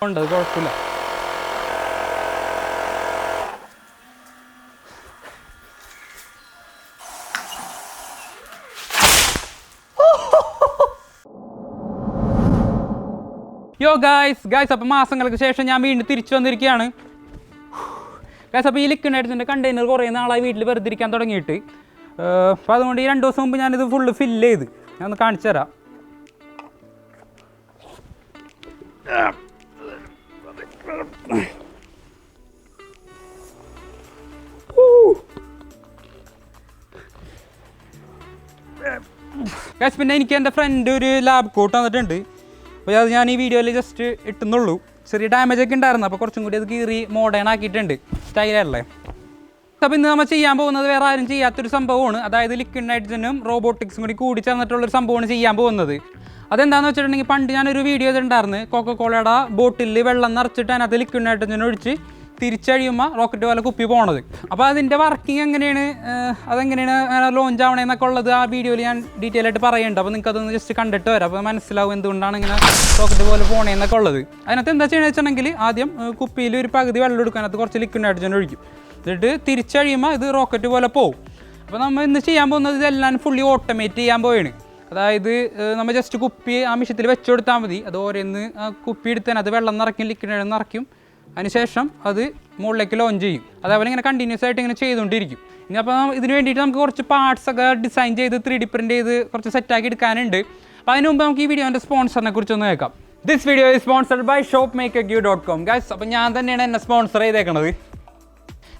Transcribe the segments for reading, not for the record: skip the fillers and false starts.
ഉണ്ട്, അത് കുഴപ്പമില്ല. യോ ഗായ്സ് അപ്പോൾ മാസങ്ങൾക്ക് ശേഷം ഞാൻ വീണ്ടും തിരിച്ചു വന്നിരിക്കുകയാണ്. ഗായ്സ് അപ്പോൾ ഈ ലിക്വിഡ് നൈട്രജൻ്റെ കണ്ടെയ്നർ കുറേ നാളായി വീട്ടിൽ വെറുതെ ഇരിക്കാൻ തുടങ്ങിയിട്ട്, അപ്പോൾ അതുകൊണ്ട് ഈ 2 ദിവസം മുമ്പ് ഞാനിത് ഫുള്ള് ഫില്ല് ചെയ്ത് ഞാൻ ഒന്ന് കാണിച്ചു തരാം. ഗായ്സ് പിന്നെ എനിക്ക് എൻ്റെ ഫ്രണ്ട് ഒരു ലാബ് കോട്ട് തന്നിട്ടുണ്ട്. അപ്പോൾ അത് ഞാൻ ഈ വീഡിയോയിൽ ജസ്റ്റ് ഇട്ടുന്നുള്ളൂ. ചെറിയ ഡാമേജ് ഒക്കെ ഉണ്ടായിരുന്നു, അപ്പോൾ കുറച്ചും കൂടി അത് കീറി മോഡേൺ ആക്കിയിട്ടുണ്ട്, സ്റ്റൈലല്ലേ. അപ്പോൾ ഇന്ന് നമ്മൾ ചെയ്യാൻ പോകുന്നത് വേറെ ആരും ചെയ്യാത്തൊരു സംഭവമാണ്. അതായത് ലിക്വിഡ് നൈട്രജനും റോബോട്ടിക്സും കൂടി ചേർന്നിട്ടുള്ളൊരു സംഭവമാണ് ചെയ്യാൻ പോകുന്നത്. അതെന്താണെന്ന് വെച്ചിട്ടുണ്ടെങ്കിൽ, പണ്ട് ഞാനൊരു വീഡിയോ ചെയ്തിട്ടുണ്ടായിരുന്നു. കോക്കക്കോളയുടെ ബോട്ടിലിൽ വെള്ളം നിറച്ചിട്ട് അതിനകത്ത് ലിക്വിഡ് നൈട്രജൻ ഒഴിച്ച് തിരിച്ചഴിയുമ്പോൾ റോക്കറ്റ് പോലെ കുപ്പി പോണത്. അപ്പോൾ അതിൻ്റെ വർക്കിംഗ് എങ്ങനെയാണ്, അതെങ്ങനെയാണ് ലോഞ്ച് ആവണേന്നൊക്കെ ഉള്ളത് ആ വീഡിയോയിൽ ഞാൻ ഡീറ്റെയിൽ ആയിട്ട് പറയുന്നുണ്ട്. അപ്പോൾ നിങ്ങൾക്ക് അതൊന്ന് ജസ്റ്റ് കണ്ടിട്ട് വരാം, അപ്പോൾ മനസ്സിലാവും എന്തുകൊണ്ടാണ് ഇങ്ങനെ റോക്കറ്റ് പോലെ പോണേന്നൊക്കെ ഉള്ളത്. അതിനകത്ത് എന്താ ചെയ്യണമെന്ന് വെച്ചിട്ടുണ്ടെങ്കിൽ, ആദ്യം കുപ്പിയിൽ ഒരു പകുതി വെള്ളം എടുക്കും, അതിനകത്ത് കുറച്ച് ലിക്വിഡ് നൈട്രജൻ ഒഴിക്കും. എന്നിട്ട് തിരിച്ചഴിയുമ്പോൾ ഇത് റോക്കറ്റ് പോലെ പോകും. അപ്പോൾ നമ്മൾ ഇന്ന് ചെയ്യാൻ പോകുന്നത് ഇതെല്ലാം ഫുള്ളി ഓട്ടോമേറ്റ് ചെയ്യാൻ പോവുകയാണ്. അതായത് നമ്മൾ ജസ്റ്റ് കുപ്പി ആ മിഷ്യത്തിൽ വെച്ച് കൊടുത്താൽ മതി. അത് ഓരോന്ന് കുപ്പി എടുത്താൽ അത് വെള്ളം നിറയ്ക്കും, ലിക്വിഡ് നൈട്രജൻ നിറയ്ക്കും. അതിനുശേഷം അത് മുകളിലേക്ക് ലോഞ്ച് ചെയ്യും. അതേപോലെ ഇങ്ങനെ കണ്ടിന്യൂസ് ആയിട്ട് ഇങ്ങനെ ചെയ്തുകൊണ്ടിരിക്കും. ഇനി അപ്പോൾ ഇതിന് വേണ്ടിയിട്ട് നമുക്ക് കുറച്ച് പാർട്സ് ഒക്കെ ഡിസൈൻ ചെയ്ത് 3D പ്രിൻറ്റ് ചെയ്ത് കുറച്ച് സെറ്റാക്കി എടുക്കാനുണ്ട്. അപ്പോൾ അതിന് മുമ്പ് നമുക്ക് ഈ വീഡിയോൻ്റെ സ്പോൺസറിനെ കുറിച്ചൊന്ന് കേൾക്കാം. This video is sponsored by shopmakerq.com. Guys അപ്പോൾ ഞാൻ തന്നെയാണ് എന്നെ സ്പോൺസർ ചെയ്തേക്കുന്നത്.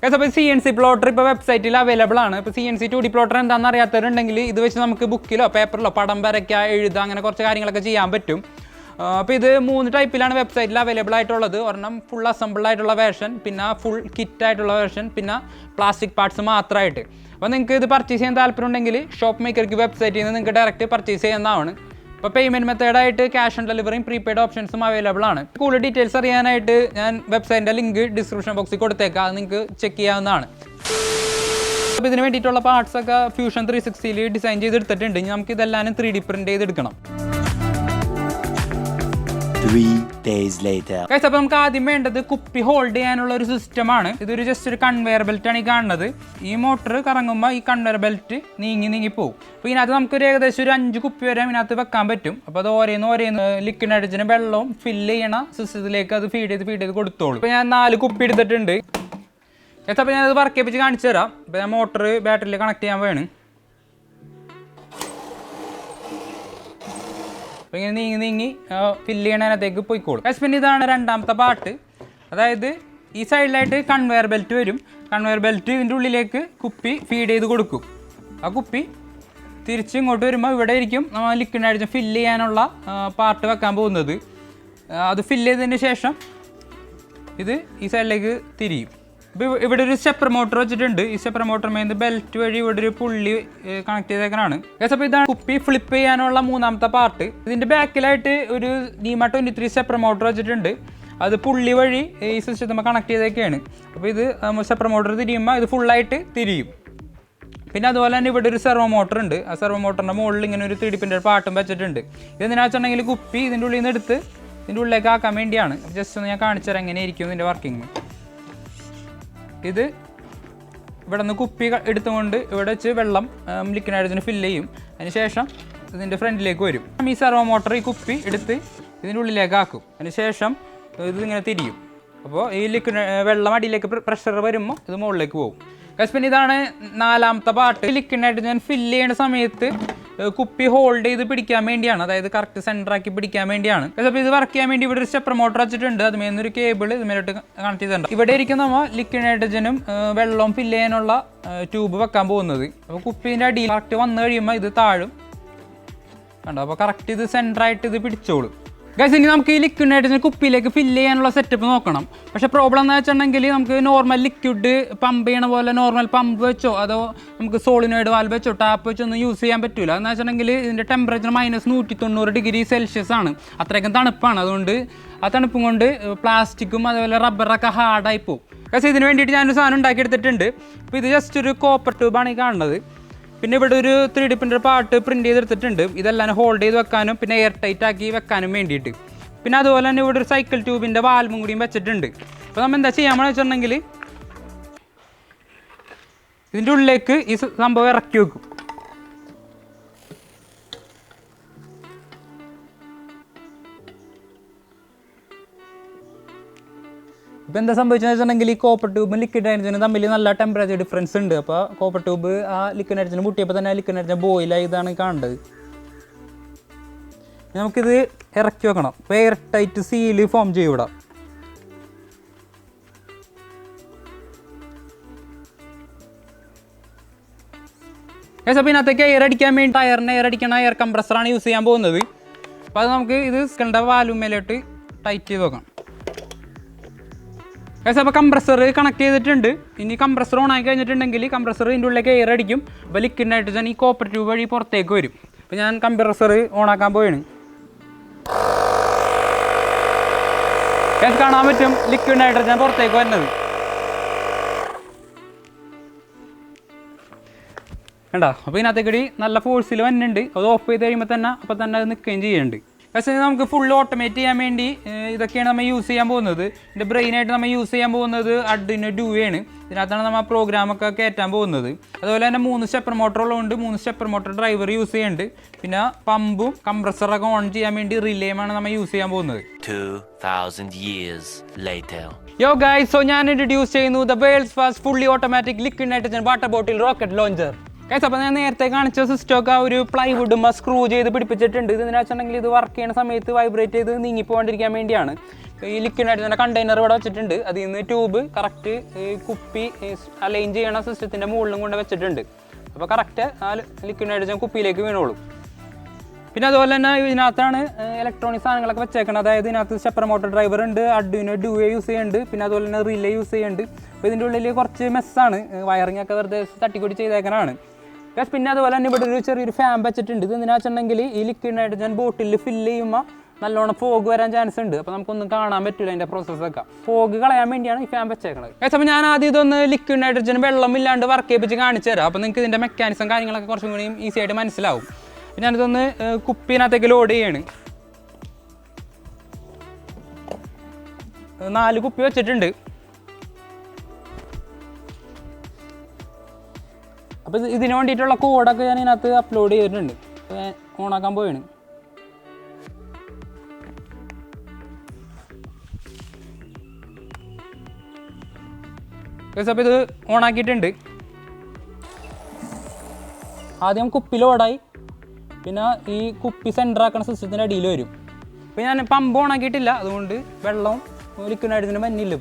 ഗൈസ് അപ്പോൾ CNC പ്ലോട്ടർ ഇപ്പോൾ വെബ്സൈറ്റിൽ അവൈലബിൾ ആണ്. ഇപ്പോൾ CNC 2D പ്ലോട്ടർ എന്താണെന്ന് അറിയാത്തവരുണ്ടെങ്കിൽ ഇത് വെച്ച് നമുക്ക് ബുക്കിലോ പേപ്പറിലോ പടം വരയ്ക്കുക, എഴുതുക, അങ്ങനെ കുറച്ച് കാര്യങ്ങളൊക്കെ ചെയ്യാൻ പറ്റും. അപ്പോൾ ഇത് 3 ടൈപ്പിലാണ് വെബ്സൈറ്റിൽ അവൈലബിൾ ആയിട്ടുള്ളത്. ഒരെണ്ണം ഫുൾ അസംബിൾഡ് ആയിട്ടുള്ള വേർഷൻ, പിന്നെ ഫുൾ കിറ്റ് ആയിട്ടുള്ള വേർഷൻ, പിന്നെ പ്ലാസ്റ്റിക് പാർട്സ് മാത്രമായിട്ട്. അപ്പോൾ നിങ്ങൾക്ക് ഇത് പർച്ചേസ് ചെയ്യാൻ താല്പര്യം ഉണ്ടെങ്കിൽ ഷോപ്പ് മേക്കർക്ക് വെബ്സൈറ്റിൽ നിന്ന് നിങ്ങൾക്ക് ഡയറക്റ്റ് പർച്ചേസ് ചെയ്യാവുന്നതാണ്. അപ്പോൾ പേയ്മെൻറ്റ് മെത്തേഡായിട്ട് ക്യാഷ് ഓൺ ഡെലിവറിയും പ്രീപെയ്ഡ് ഓപ്ഷൻസും അവൈലബിൾ ആണ്. കൂടുതൽ ഡീറ്റെയിൽസ് അറിയാനായിട്ട് ഞാൻ വെബ്സൈറ്റിൻ്റെ ലിങ്ക് ഡിസ്ക്രിപ്ഷൻ ബോക്സിൽ കൊടുത്തേക്കാം, അത് നിങ്ങൾക്ക് ചെക്ക് ചെയ്യാവുന്നതാണ്. അപ്പോൾ ഇതിന് വേണ്ടിയിട്ടുള്ള പാർട്സൊക്കെ ഫ്യൂഷൻ 360ൽ ഡിസൈൻ ചെയ്തെടുത്തിട്ടുണ്ട്. നമുക്ക് ഇതെല്ലാം 3D പ്രിൻറ്റ് ചെയ്തെടുക്കണം. 3 days later. അപ്പോൾ നമുക്ക് ആദ്യം വേണ്ടത് കുപ്പി ഹോൾഡ് ചെയ്യാനുള്ള ഒരു സിസ്റ്റമാണ്. ഇതൊരു ജസ്റ്റ് ഒരു കൺവെയർ ബെൽറ്റാണ് ഈ കാണുന്നത്. ഈ മോട്ടർ കറങ്ങുമ്പോൾ ഈ കൺവെയർ ബെൽറ്റ് നീങ്ങി പോകും. അപ്പോൾ ഇതിനകത്ത് നമുക്കൊരു ഏകദേശം ഒരു 5 കുപ്പി വരെ ഇതിനകത്ത് വെക്കാൻ പറ്റും. അപ്പോൾ അത് ഓരോന്ന് ലിക്വിഡ് നൈട്രജനും വെള്ളവും ഫില്ല് ചെയ്യണ സിസ്റ്റത്തിലേക്ക് അത് ഫീഡ് ചെയ്ത് കൊടുത്തോളൂ. ഇപ്പോൾ ഞാൻ 4 കുപ്പി എടുത്തിട്ടുണ്ട്. അപ്പോൾ ഞാനത് വർക്ക് ചെയ്യിപ്പിച്ച് കാണിച്ചു തരാം. അപ്പോൾ ഞാൻ മോട്ടർ ബാറ്ററിയിൽ കണക്ട് ചെയ്യാൻ വേണം. അപ്പോൾ ഇങ്ങനെ നീങ്ങി ഫില്ല് ചെയ്യണതിനകത്തേക്ക് പോയിക്കോളും. പിന്നെ ഇതാണ് രണ്ടാമത്തെ പാർട്ട്. അതായത് ഈ സൈഡിലായിട്ട് കൺവെയർ ബെൽറ്റ് വരും. കൺവെയർ ബെൽറ്റ് ഇതിൻ്റെ ഉള്ളിലേക്ക് കുപ്പി ഫീഡ് ചെയ്ത് കൊടുക്കും. ആ കുപ്പി തിരിച്ച് ഇങ്ങോട്ട് വരുമ്പോൾ ഇവിടെ ഇരിക്കും നമ്മൾ ലിക്വിഡ് നൈട്രജൻ ഫില്ല് ചെയ്യാനുള്ള പാർട്ട് വെക്കാൻ പോകുന്നത്. അത് ഫില്ല് ചെയ്തതിന് ശേഷം ഇത് ഈ സൈഡിലേക്ക് തിരിയും. ഇപ്പോൾ ഇവിടെ ഒരു സ്റ്റെപ്പർ മോട്ടർ വെച്ചിട്ടുണ്ട്. ഈ സ്റ്റെപ്പർ മോട്ടർ മേന്ന് ബെൽറ്റ് വഴി ഇവിടെ ഒരു പുള്ളി കണക്ട് ചെയ്തേക്കാനാണ്. അപ്പോൾ ഇതാണ് കുപ്പി ഫ്ലിപ്പ് ചെയ്യാനുള്ള 3ാമത്തെ പാർട്ട്. ഇതിൻ്റെ ബാക്കിലായിട്ട് ഒരു NEMA 23 സ്റ്റെപ്പർ മോട്ടർ വെച്ചിട്ടുണ്ട്. അത് പുള്ളി വഴി ഈ സിസ്റ്റത്തിൽ കണക്ട് ചെയ്തേക്കാണ്. അപ്പോൾ ഇത് സ്റ്റെപ്പർ മോട്ടർ തിരിയുമ്പോൾ ഇത് ഫുള്ളായിട്ട് തിരിയും. പിന്നെ അതുപോലെ തന്നെ ഇവിടെ ഒരു സെർവോ മോട്ടർ ഉണ്ട്. ആ സെർവോ മോട്ടറിൻ്റെ മുകളിൽ ഇങ്ങനെ ഒരു 3D പ്രിൻ്റർ പാർട്ടും വെച്ചിട്ടുണ്ട്. ഇതെന്തിനാ വെച്ചിട്ടുണ്ടെങ്കിൽ കുപ്പി ഇതിൻ്റെ ഉള്ളിൽ നിന്ന് എടുത്ത് ഇതിൻ്റെ ഉള്ളിലേക്ക് ആക്കാൻ വേണ്ടിയാണ്. ജസ്റ്റ് ഒന്ന് ഞാൻ കാണിച്ചു തരാം എങ്ങനെയായിരിക്കും ഇതിൻ്റെ വർക്കിംഗ്. ഇത് ഇവിടെ നിന്ന് കുപ്പി എടുത്തുകൊണ്ട് ഇവിടെ വെച്ച് വെള്ളം ലിക്വിഡ് നൈട്രജന് ഫില്ല് ചെയ്യും. അതിനുശേഷം ഇതിൻ്റെ ഫ്രണ്ടിലേക്ക് വരും. ഈ സെർവോ മോട്ടർ ഈ കുപ്പി എടുത്ത് ഇതിൻ്റെ ഉള്ളിലേക്ക് ആക്കും. അതിനുശേഷം ഇതിങ്ങനെ തിരിയും. അപ്പോൾ ഈ ലിക്വിഡ് വെള്ളം അടിയിലേക്ക് പ്രഷർ വരുമ്പോൾ ഇത് മുകളിലേക്ക് പോകും. പിന്നെ ഇതാണ് 4ാമത്തെ പാർട്ട്. ലിക്വിഡ് നൈട്രജൻ ഫില്ല് ചെയ്യുന്ന സമയത്ത് കുപ്പി ഹോൾഡ് ചെയ്ത് പിടിക്കാൻ വേണ്ടിയാണ്. അതായത് കറക്റ്റ് സെൻറ്ററാക്കി പിടിക്കാൻ വേണ്ടിയാണ്. അപ്പോൾ ഇത് വർക്ക് ചെയ്യാൻ വേണ്ടി ഇവിടെ ഒരു സ്റ്റെപ്പർ മോട്ടർ വെച്ചിട്ടുണ്ട്. അതുമേന്നൊരു കേബിൾ ഇതുമേലോട്ട് കണക്ട് ചെയ്തിട്ടുണ്ട്. ഇവിടെ ഇരിക്കും നമ്മൾ ലിക്വിഡ് നൈട്രജനും വെള്ളവും ഫില്ല് ചെയ്യാനുള്ള ട്യൂബ് വെക്കാൻ പോകുന്നത്. അപ്പോൾ കുപ്പീൻ്റെ അടിയിൽ കറക്റ്റ് വന്നു കഴിയുമ്പോൾ ഇത് താഴും കണ്ടോ. അപ്പോൾ കറക്റ്റ് ഇത് സെൻറ്ററായിട്ട് ഇത് പിടിച്ചോളും. ഗൈസ് ഇനി നമുക്ക് ഈ ലിക്വിഡ് നൈട്രജൻ കുപ്പിയിലേക്ക് ഫില്ല് ചെയ്യാനുള്ള സെറ്റപ്പ് നോക്കണം. പക്ഷേ പ്രോബ്ലം എന്ന് വെച്ചിട്ടുണ്ടെങ്കിൽ നമുക്ക് നോർമൽ ലിക്വിഡ് പമ്പ് ചെയ്യണ പോലെ നോർമൽ പമ്പ് വെച്ചോ അതോ നമുക്ക് സോളിനോയിഡ് വാൽവ് വെച്ചോ ടാപ്പ് വെച്ചോ ഒന്നും യൂസ് ചെയ്യാൻ പറ്റില്ല. എന്ന് വെച്ചിട്ടുണ്ടെങ്കിൽ ഇതിൻ്റെ ടെമ്പറേച്ചർ -190°C ആണ്. അത്രയ്ക്കും തണുപ്പാണ്. അതുകൊണ്ട് ആ തണുപ്പും കൊണ്ട് പ്ലാസ്റ്റിക്കും അതുപോലെ റബ്ബറൊക്കെ ഹാർഡായി പോകും. ഗൈസ് ഇതിന് വേണ്ടിയിട്ട് ഞാനൊരു സാധനം ഉണ്ടാക്കിയെടുത്തിട്ടുണ്ട്. അപ്പോൾ ഇത് ജസ്റ്റ് ഒരു കോപ്പർ ട്യൂബാണ് ഈ കാണുന്നത്. പിന്നെ ഇവിടെ ഒരു 3D പ്രിൻ്റർ പാർട്ട് പ്രിൻറ്റ് ചെയ്തെടുത്തിട്ടുണ്ട്. ഇതെല്ലാം ഹോൾഡ് ചെയ്ത് വെക്കാനും പിന്നെ എയർ ടൈറ്റ് ആക്കി വെക്കാനും വേണ്ടിയിട്ട്. പിന്നെ അതുപോലെ തന്നെ ഇവിടെ ഒരു സൈക്കിൾ ട്യൂബിൻ്റെ വാൽവും കൂടിയും വെച്ചിട്ടുണ്ട്. അപ്പോൾ നമ്മൾ എന്താ ചെയ്യാമെന്ന് വെച്ചിട്ടുണ്ടെങ്കിൽ ഇതിൻ്റെ ഉള്ളിലേക്ക് ഈ സംഭവം ഇറക്കി വെക്കും. ഇപ്പോൾ എന്താ സംഭവിച്ചതെന്ന് വെച്ചിട്ടുണ്ടെങ്കിൽ ഈ കോപ്പർ ട്യൂബും ലിക്വിഡ് നൈട്രജനും തമ്മിൽ നല്ല ടെമ്പറേച്ചർ ഡിഫറൻസ് ഉണ്ട്. അപ്പോൾ കോപ്പർ ട്യൂബ് ആ ലിക്വിഡ് നൈട്രജന് മുട്ടിയപ്പോൾ തന്നെ ആ ലിക്വിഡ് നൈട്രജൻ ബോയിലായി ഇതാണ് കാണേണ്ടത്. നമുക്കിത് ഇറക്കി വെക്കണം. അപ്പോൾ എയർ ടൈറ്റ് സീല് ഫോം ചെയ്യും ഇവിടെ. അപ്പോൾ ഇതിനകത്തേക്ക് എയർ അടിക്കാൻ വേണ്ടി ടയറിന് എയർ അടിക്കണ എയർ കംപ്രസറാണ് യൂസ് ചെയ്യാൻ പോകുന്നത്. അപ്പോൾ അത് നമുക്ക് ഇത് സ്കണ്ട വാൽവുമേലോട്ട് ടൈറ്റ് ചെയ്ത് വെക്കാം. അപ്പോൾ കംപ്രസർ കണക്ട് ചെയ്തിട്ടുണ്ട്. ഇനി കംപ്രസർ ഓൺ ആയി കഴിഞ്ഞിട്ടുണ്ടെങ്കിൽ കംപ്രസർ ഇതിൻ്റെ ഉള്ളിലേക്ക് എയർ അടിക്കും. അപ്പോൾ ലിക്വിഡ് നൈട്രജൻ ഈ കോപ്പർ ട്യൂബ് വഴി പുറത്തേക്ക് വരും. അപ്പോൾ ഞാൻ കംപ്രസർ ഓൺ ആക്കാൻ പോവുകയാണ്. കാണാൻ പറ്റും ലിക്വിഡ് നൈട്രജൻ പുറത്തേക്ക് വരുന്നത്. കണ്ടോ? അപ്പോൾ ഇതിനകത്തേക്കടി നല്ല ഫോഴ്സിൽ വന്നിട്ടുണ്ട്. അത് ഓഫ് ചെയ്ത് കഴിയുമ്പോൾ തന്നെ അപ്പോൾ തന്നെ അത് നിൽക്കുകയും ചെയ്യുന്നുണ്ട്. പക്ഷേ നമുക്ക് ഫുൾ ഓട്ടോമേറ്റ് ചെയ്യാൻ വേണ്ടി ഇതൊക്കെയാണ് നമ്മൾ യൂസ് ചെയ്യാൻ പോകുന്നത്. ഇതിൻ്റെ ബ്രെയിനായിട്ട് നമ്മൾ യൂസ് ചെയ്യാൻ പോകുന്നത് Arduino Duo ആണ്. ഇതിനകത്താണ് നമ്മൾ പ്രോഗ്രാമൊക്കെ കയറ്റാൻ പോകുന്നത്. അതുപോലെ തന്നെ 3 സ്റ്റെപ്പർ മോട്ടർ ഉള്ളതുകൊണ്ട് 3 സ്റ്റെപ്പർ മോട്ടർ ഡ്രൈവർ യൂസ് ചെയ്യുന്നുണ്ട്. പിന്നെ പമ്പും കംപ്രസറൊക്കെ ഓൺ ചെയ്യാൻ വേണ്ടി റിലേയുമാണ് നമ്മൾ യൂസ് ചെയ്യാൻ പോകുന്നത്. 2000 years later. യോ ഗൈസ്, സോ ഞാൻ ഇൻട്രൊഡ്യൂസ് ചെയ്യുന്നു the world's first fully automatic liquid nitrogen water bottle rocket launcher. Guys, അപ്പോൾ ഞാൻ നേരത്തെ കാണിച്ച സിസ്റ്റമൊക്കെ ആ ഒരു പ്ലൈവുഡും സ്ക്രൂ ചെയ്ത് പിടിപ്പിച്ചിട്ടുണ്ട്. ഇത് എന്തിനാ വെച്ചിട്ടുണ്ടെങ്കിൽ ഇത് വർക്ക് ചെയ്യുന്ന സമയത്ത് വൈബ്രേറ്റ് ചെയ്ത് നീങ്ങിപ്പോകാണ്ടിരിക്കാൻ വേണ്ടിയാണ്. ഈ ലിക്വിഡ് നൈട്രജൻ്റെ കണ്ടെയ്നർ ഇവിടെ വെച്ചിട്ടുണ്ട്. അതിൽ നിന്ന് ട്യൂബ് കറക്റ്റ് കുപ്പി അലൈൻ ചെയ്യണ സിസ്റ്റത്തിൻ്റെ മുകളിലും കൊണ്ട് വെച്ചിട്ടുണ്ട്. അപ്പോൾ കറക്റ്റ് ആ ലിക്വിഡ് നൈട്രജൻ കുപ്പിയിലേക്ക് വീണോളും. പിന്നെ അതുപോലെ തന്നെ ഇതിനകത്താണ് ഇലക്ട്രോണിക് സാധനങ്ങളൊക്കെ വെച്ചേക്കണം. അതായത് ഇതിനകത്ത് സ്റ്റെപ്പർ മോട്ടർ ഡ്രൈവർ ഉണ്ട്, Arduino Duo യൂസ് ചെയ്യുന്നുണ്ട്, പിന്നെ അതുപോലെ തന്നെ റിലേ യൂസ് ചെയ്യുന്നുണ്ട്. അപ്പോൾ ഇതിൻ്റെ ഉള്ളിൽ കുറച്ച് മെസ്സാണ്, വയറിംഗ് ഒക്കെ വെറുതെ തട്ടിക്കൂടി ചെയ്തേക്കണതാണ്. പിന്നെ അതുപോലെ തന്നെ ഇവിടെ ഒരു ചെറിയൊരു ഫാൻ വെച്ചിട്ടുണ്ട്. ഇത് എന്തിനാ വെച്ചിട്ടുണ്ടെങ്കിൽ ഈ ലിക്വിഡ് നൈട്രജൻ ബോട്ടിൽ ഫില്ല് ചെയ്യുമ്പോൾ നല്ലോണം ഫോഗ് വരാൻ ചാൻസ് ഉണ്ട്. അപ്പോൾ നമുക്കൊന്നും കാണാൻ പറ്റില്ല അതിൻ്റെ പ്രോസസ്സൊക്കെ. ഫോഗ് കളയാൻ വേണ്ടിയാണ് ഈ ഫാൻ വെച്ചേക്കുന്നത്. അപ്പോൾ ഞാൻ ആദ്യം ഇതൊന്ന് ലിക്വിഡ് നൈട്രജൻ വെള്ളമില്ലാണ്ട് വർക്ക് ചെയ്യിപ്പിച്ച് കാണിച്ചു തരാം. അപ്പോൾ നിങ്ങൾക്ക് ഇതിൻ്റെ മെക്കാനിസം കാര്യങ്ങളൊക്കെ കുറച്ചും കൂടി ഈസി ആയിട്ട് മനസ്സിലാവും. ഞാനിതൊന്ന് കുപ്പിനകത്തേക്ക് ലോഡ് ചെയ്യാണ്. 4 കുപ്പി വെച്ചിട്ടുണ്ട്. അപ്പോൾ ഇതിന് വേണ്ടിയിട്ടുള്ള കോഡൊക്കെ ഞാൻ ഇതിനകത്ത് അപ്ലോഡ് ചെയ്തിട്ടുണ്ട്. ഓണാക്കാൻ പോവുകയാണ്. അപ്പോൾ ഇത് ഓണാക്കിയിട്ടുണ്ട്. ആദ്യം കുപ്പി ലോഡായി. പിന്നെ ഈ കുപ്പി സെൻറ്റർ ആക്കുന്ന സിസ്റ്റത്തിൻ്റെ അടിയിൽ വരും. ഇപ്പോൾ ഞാൻ പമ്പ് ഓണാക്കിയിട്ടില്ല, അതുകൊണ്ട് വെള്ളവും ലിക്വിഡ് നൈട്രജനും മഞ്ഞില്ല.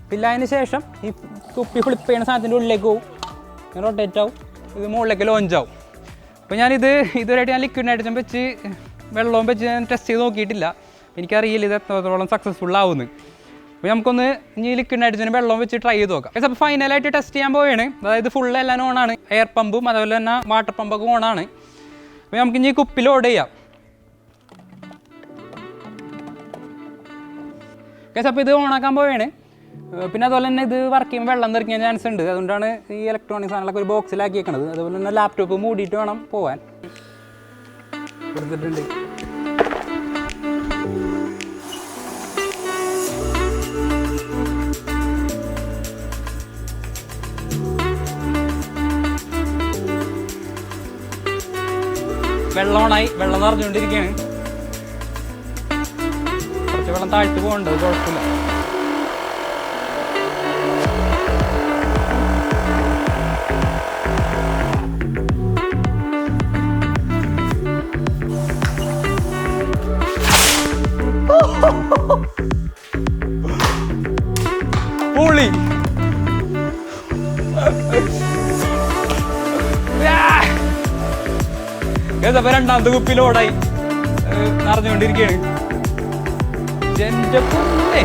പിന്നെ അതിന് ശേഷം ഈ കുപ്പി ഫ്ലിപ്പ് ചെയ്യുന്ന സാധനത്തിൻ്റെ ഉള്ളിലേക്ക് പോകും, റൊട്ടേറ്റ് ആവും, ഇത് മുകളിലേക്ക് ലോഞ്ച് ആവും. അപ്പോൾ ഇതുവരെയായിട്ട് ഞാൻ ലിക്വിഡ് നൈട്രജൻ വെച്ച് വെള്ളവും വെച്ച് ഞാൻ ടെസ്റ്റ് ചെയ്ത് നോക്കിയിട്ടില്ല. എനിക്കറിയില്ല ഇത് എത്രത്തോളം സക്സസ്ഫുൾ ആവുമെന്ന്. അപ്പോൾ നമുക്കൊന്ന് ഇനി ലിക്വിഡ് നൈട്രജന് വെള്ളം വെച്ച് ട്രൈ ചെയ്ത് നോക്കാം. അപ്പോൾ ഫൈനലായിട്ട് ടെസ്റ്റ് ചെയ്യാൻ പോവുകയാണ്. അതായത് ഫുൾ എല്ലാം ഓണാണ്. എയർ പമ്പും അതുപോലെ തന്നെ വാട്ടർ പമ്പൊക്കെ ഓണാണ്. അപ്പോൾ നമുക്ക് ഇനി കുപ്പി ലോഡ് ചെയ്യാം. അപ്പോൾ ഇത് ഓണാക്കാൻ പോവുകയാണ്. പിന്നെ അതുപോലെ തന്നെ ഇത് വർക്ക് ചെയ്യുമ്പോൾ വെള്ളം തെറിക്കാൻ ചാൻസ് ഉണ്ട്. അതുകൊണ്ടാണ് ഈ ഇലക്ട്രോണിക് സാധനങ്ങളൊക്കെ ഒരു ബോക്സിലാക്കി വെക്കണത്. അതുപോലെ തന്നെ ലാപ്ടോപ്പ് മൂടിയിട്ട് വേണം പോകാൻ. കൊടുത്തിട്ടുണ്ട്. വെള്ളം ഓണായി. വെള്ളം നിറഞ്ഞുകൊണ്ടിരിക്കുകയാണ്. കുറച്ച് വെള്ളം താഴ്ത്തു പോകേണ്ടത് കുഴപ്പമില്ല. പൊളി. അപ്പോൾ രണ്ടാമത്തെ കുപ്പി ലോഡായി നിറഞ്ഞുകൊണ്ടിരിക്കുകയാണ്. എൻ്റെ പൊന്നേ,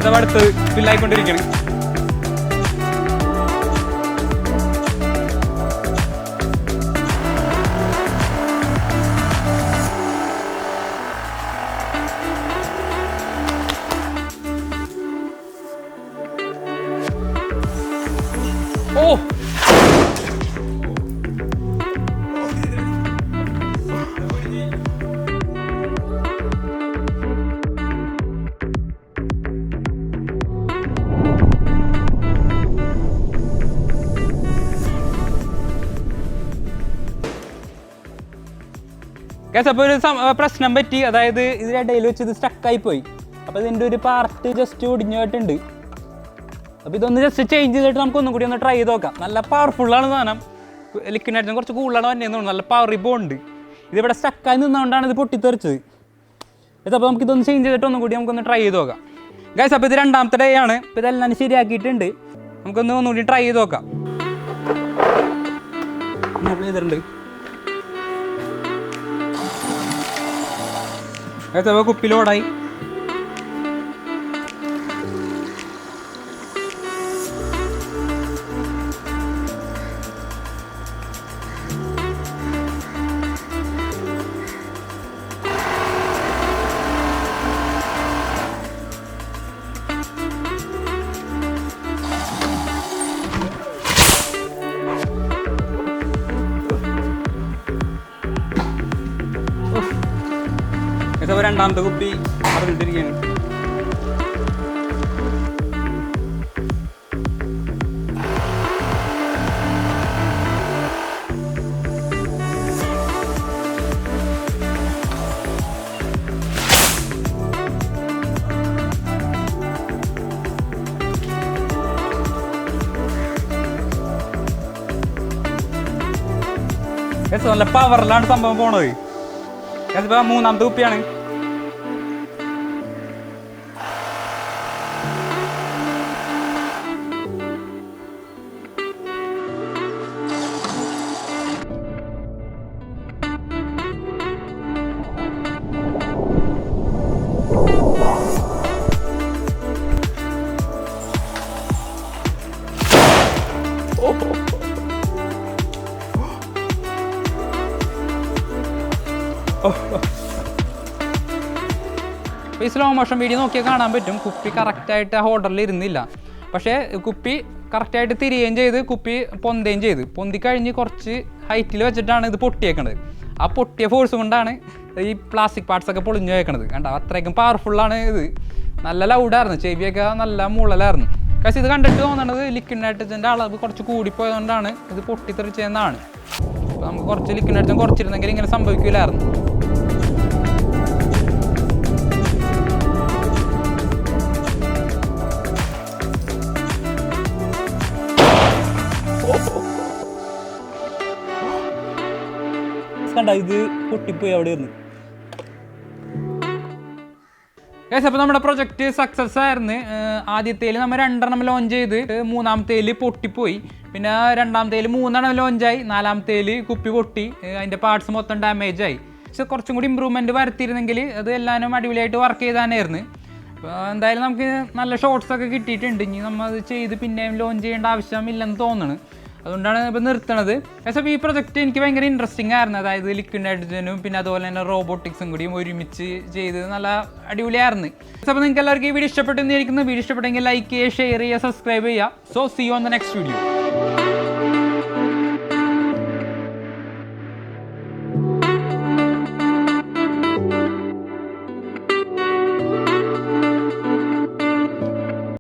ഇതാ അടുത്ത് ഫില്ലായിക്കൊണ്ടിരിക്കണം. ഓ അപ്പോൾ ഒരു പ്രശ്നം പറ്റി. അതായത് ഇതിനിടയിൽ വെച്ച് ഇത് സ്റ്റക്കായി പോയി. അപ്പോൾ ഇതിൻ്റെ ഒരു പാർട്ട് ജസ്റ്റ് ഒടിഞ്ഞിട്ടുണ്ട്. അപ്പോൾ ഇതൊന്ന് ജസ്റ്റ് ചേഞ്ച് ചെയ്തിട്ട് നമുക്കൊന്നും കൂടി ഒന്ന് ട്രൈ ചെയ്ത് നോക്കാം. നല്ല പവർഫുള്ളാണ് സാധനം. ലിക്വിഡ് നൈട്രജൻ കുറച്ച് കൂടുതലാണ് വന്നതെന്ന് തോന്നുന്നു. നല്ല പവർ ബോണ്ട്. ഇതിവിടെ സ്റ്റക്കായി നിന്നുകൊണ്ടാണ് ഇത് പൊട്ടിത്തെറിച്ചത്. അപ്പോൾ നമുക്കിതൊന്ന് ചേഞ്ച് ചെയ്തിട്ട് ഒന്നും കൂടി നമുക്കൊന്ന് ട്രൈ ചെയ്ത് നോക്കാം. ഗൈസ്, അപ്പോൾ ഇത് രണ്ടാമത്തെ ഡേ ആണ്. ഇപ്പോൾ ഇതെല്ലാം ശരിയാക്കിയിട്ടുണ്ട്. ഒന്നുകൂടി ട്രൈ ചെയ്ത് നോക്കാം. ചെയ്തിട്ടുണ്ട്. അപ്പോൾ കുപ്പി ലോഡായി. അപ്പോൾ രണ്ടാമത്തെ കുപ്പി അറിഞ്ഞിട്ടിരിക്കുകയാണ്. നല്ല പവറിലാണ് സംഭവം പോണത്. അതിപ്പോൾ മൂന്നാമത്തെ കുപ്പിയാണ്. ഈ സ്ലോ മോഷൻ വീഡിയോ നോക്കിയാൽ കാണാൻ പറ്റും കുപ്പി കറക്റ്റായിട്ട് ആ ഹോൾഡറിൽ ഇരുന്നില്ല. പക്ഷേ കുപ്പി കറക്റ്റായിട്ട് തിരിയുകയും ചെയ്ത് കുപ്പി പൊന്തുകയും ചെയ്ത് പൊന്തിക്കഴിഞ്ഞ് കുറച്ച് ഹൈറ്റിൽ വെച്ചിട്ടാണ് ഇത് പൊട്ടിയേക്കണത്. ആ പൊട്ടിയ ഫോഴ്സ് കൊണ്ടാണ് ഈ പ്ലാസ്റ്റിക് പാർട്സൊക്കെ പൊളിഞ്ഞു വെക്കണത്. കണ്ടോ, അത്രയ്ക്കും പവർഫുള്ളാണ് ഇത്. നല്ല ലൗഡായിരുന്നു, ചെവിയൊക്കെ നല്ല മുളലായിരുന്നു. പക്ഷേ ഇത് കണ്ടിട്ട് തോന്നണത് ലിക്വിഡ് നൈട്രജൻ്റെ അളവ് കുറച്ച് കൂടിപ്പോയതുകൊണ്ടാണ് ഇത് പൊട്ടിത്തെറിച്ചതെന്നാണ്. അപ്പോൾ നമുക്ക് കുറച്ച് ലിക്വിഡ് നൈട്രജൻ കുറച്ചിരുന്നെങ്കിൽ ഇങ്ങനെ സംഭവിക്കില്ലായിരുന്നു. കണ്ട, ഇത് പൊട്ടിപ്പോയി അവിടെ ഇരുന്ന്. അപ്പോൾ നമ്മുടെ പ്രൊജക്റ്റ് സക്സസ് ആയിരുന്നു. ആദ്യത്തേൽ നമ്മൾ 2 ലോഞ്ച് ചെയ്ത്, മൂന്നാമത്തേൽ പൊട്ടിപ്പോയി. പിന്നെ രണ്ടാമത്തേൽ 3 ലോഞ്ചായി, 4മത്തേൽ കുപ്പി പൊട്ടി, അതിൻ്റെ പാർട്സ് മൊത്തം ഡാമേജ് ആയി. പക്ഷെ കുറച്ചും കൂടി ഇമ്പ്രൂവ്മെൻറ്റ് വരുത്തിയിരുന്നെങ്കിൽ അത് എല്ലാവരും അടിപൊളിയായിട്ട് വർക്ക് ചെയ്താനായിരുന്നു. അപ്പോൾ എന്തായാലും നമുക്ക് നല്ല ഷോർട്സൊക്കെ കിട്ടിയിട്ടുണ്ട്. ഇനി നമ്മൾ അത് ചെയ്ത് പിന്നെയും ലോഞ്ച് ചെയ്യേണ്ട ആവശ്യമില്ലെന്ന് തോന്നുന്നു. അതുകൊണ്ടാണ് ഇപ്പോൾ നിർത്തണത്. പക്ഷേ ഈ പ്രൊജക്റ്റ് എനിക്ക് ഭയങ്കര ഇൻട്രസ്റ്റിംഗ് ആയിരുന്നു. അതായത് ലിക്വിഡ് നൈട്രജനും പിന്നെ അതുപോലെ തന്നെ റോബോട്ടിക്സും കൂടിയും ഒരുമിച്ച് ചെയ്ത് നല്ല അടിപൊളിയായിരുന്നു. അപ്പോൾ നിങ്ങൾക്ക് എല്ലാവർക്കും ഈ വീഡിയോ ഇഷ്ടപ്പെട്ടെന്നിരിക്കുന്നു. വീഡിയോ ഇഷ്ടപ്പെട്ടെങ്കിൽ ലൈക്ക് ചെയ്യുക, ഷെയർ ചെയ്യുക, സബ്സ്ക്രൈബ് ചെയ്യുക. So see you on the next video.